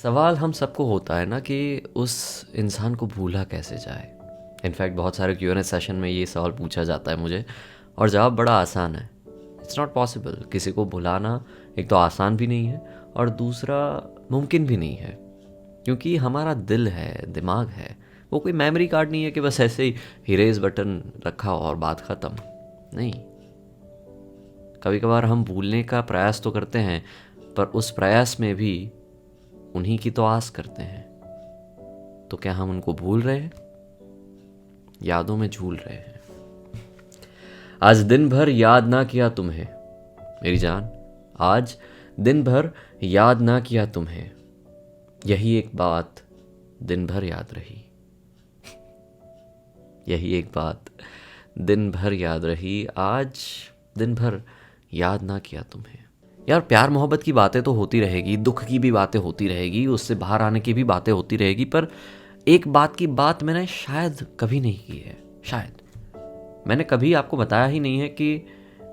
सवाल हम सबको होता है ना कि उस इंसान को भूला कैसे जाए। इनफैक्ट बहुत सारे Q&A सेशन में ये सवाल पूछा जाता है मुझे, और जवाब बड़ा आसान है। It's not possible. किसी को भुलाना एक तो आसान भी नहीं है और दूसरा मुमकिन भी नहीं है, क्योंकि हमारा दिल है, दिमाग है, वो कोई मेमोरी कार्ड नहीं है कि बस ऐसे ही इरेज बटन रखा और बात ख़त्म। नहीं, कभी कभार हम भूलने का प्रयास तो करते हैं, पर उस प्रयास में भी उन्हीं की तो आस करते हैं। तो क्या हम उनको भूल रहे हैं? यादों में झूल रहे हैं। आज दिन भर याद ना किया तुम्हें मेरी जान, आज दिन भर याद ना किया तुम्हें, यही एक बात दिन भर याद रही, यही एक बात दिन भर याद रही, आज दिन भर याद ना किया तुम्हें। यार, प्यार मोहब्बत की बातें तो होती रहेगी, दुख की भी बातें होती रहेगी, उससे बाहर आने की भी बातें होती रहेगी, पर एक बात की बात मैंने शायद कभी नहीं की है। शायद मैंने कभी आपको बताया ही नहीं है कि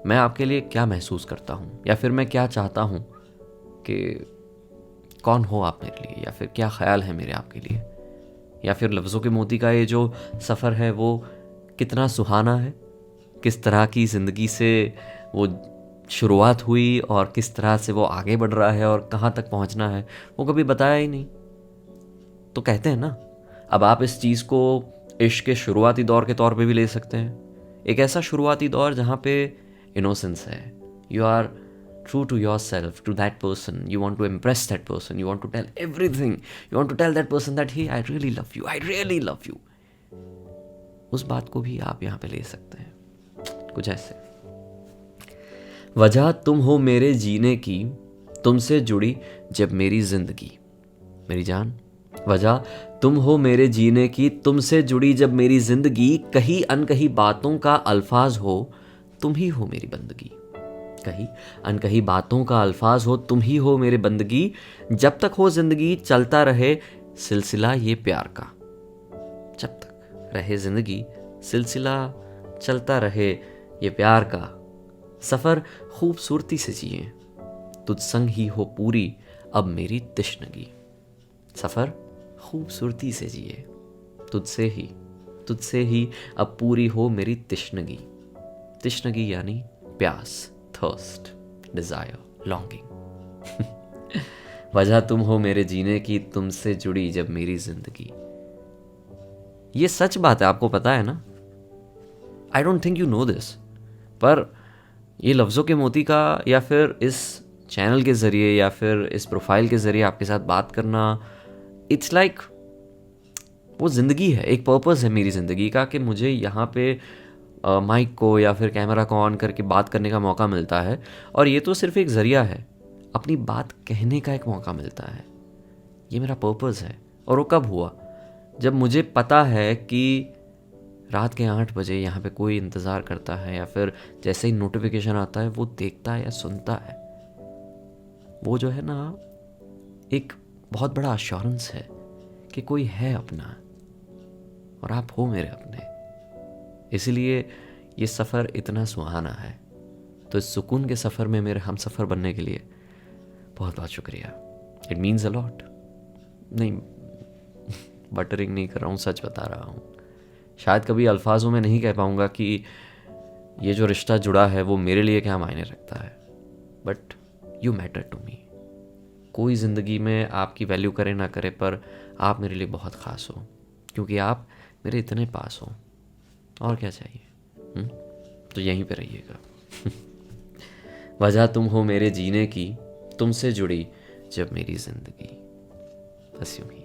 मैं आपके लिए क्या महसूस करता हूँ, या फिर मैं क्या चाहता हूँ, कि कौन हो आप मेरे लिए, या फिर क्या ख्याल है मेरे आपके लिए, या फिर लफ्ज़ों के मोती का ये जो सफ़र है वो कितना सुहाना है, किस तरह की ज़िंदगी से वो शुरुआत हुई और किस तरह से वो आगे बढ़ रहा है और कहाँ तक पहुँचना है, वो कभी बताया ही नहीं। तो कहते हैं ना, अब आप इस चीज़ को इश्क के शुरुआती दौर के तौर पे भी ले सकते हैं। एक ऐसा शुरुआती दौर जहाँ पे इनोसेंस है, you are true to yourself, to that person, you want to impress that person, you want to tell everything, you want to tell that person that he I really love you, I really love you. उस बात को भी आप यहाँ पे ले सकते हैं कुछ ऐसे। वजह तुम हो मेरे जीने की, तुमसे जुड़ी जब मेरी जिंदगी मेरी जान, वजह तुम हो मेरे जीने की, तुमसे जुड़ी जब मेरी जिंदगी, कही अनकही बातों का अल्फाज हो, तुम ही हो मेरी बंदगी, कही अनकही बातों का अल्फाज हो, तुम ही हो मेरी बंदगी, जब तक हो जिंदगी चलता रहे सिलसिला ये प्यार का, जब तक रहे जिंदगी सिलसिला चलता रहे ये प्यार का, सफ़र खूबसूरती से जिए, तुझ संग ही हो पूरी अब मेरी तिश्नगी, सफ़र खूबसूरती से जिए, तुझसे ही अब पूरी हो मेरी तिश्नगी, तिश्नगी यानी प्यास, थर्स्ट, डिज़ायर, लॉन्गिंग। वजह तुम हो मेरे जीने की, तुमसे जुड़ी जब मेरी जिंदगी। ये सच बात है, आपको पता है ना। I don't think you know this, पर ये लफ्ज़ों के मोती का, या फिर इस चैनल के ज़रिए, या फिर इस प्रोफाइल के ज़रिए आपके साथ बात करना, इट्स लाइक वो ज़िंदगी है, एक पर्पस है मेरी ज़िंदगी का, कि मुझे यहाँ पे माइक को या फिर कैमरा को ऑन करके बात करने का मौका मिलता है, और ये तो सिर्फ एक ज़रिया है, अपनी बात कहने का एक मौका मिलता है। ये मेरा पर्पस है। और वो कब हुआ? जब मुझे पता है कि रात के 8 बजे यहाँ पे कोई इंतज़ार करता है, या फिर जैसे ही नोटिफिकेशन आता है वो देखता है या सुनता है। वो जो है ना, एक बहुत बड़ा अश्योरेंस है कि कोई है अपना, और आप हो मेरे अपने। इसलिए ये सफ़र इतना सुहाना है। तो इस सुकून के सफ़र में मेरे हम सफ़र बनने के लिए बहुत बहुत शुक्रिया। It means a lot. नहीं, बटरिंग नहीं कर रहा हूँ, सच बता रहा हूँ। शायद कभी अल्फाजों में नहीं कह पाऊँगा कि ये जो रिश्ता जुड़ा है वो मेरे लिए क्या मायने रखता है, but you matter to me. कोई ज़िंदगी में आपकी वैल्यू करे ना करे, पर आप मेरे लिए बहुत ख़ास हो, क्योंकि आप मेरे इतने पास हो। और क्या चाहिए? तो यहीं पे रहिएगा। वजह तुम हो मेरे जीने की, तुमसे जुड़ी जब मेरी ज़िंदगी। बस यूं ही।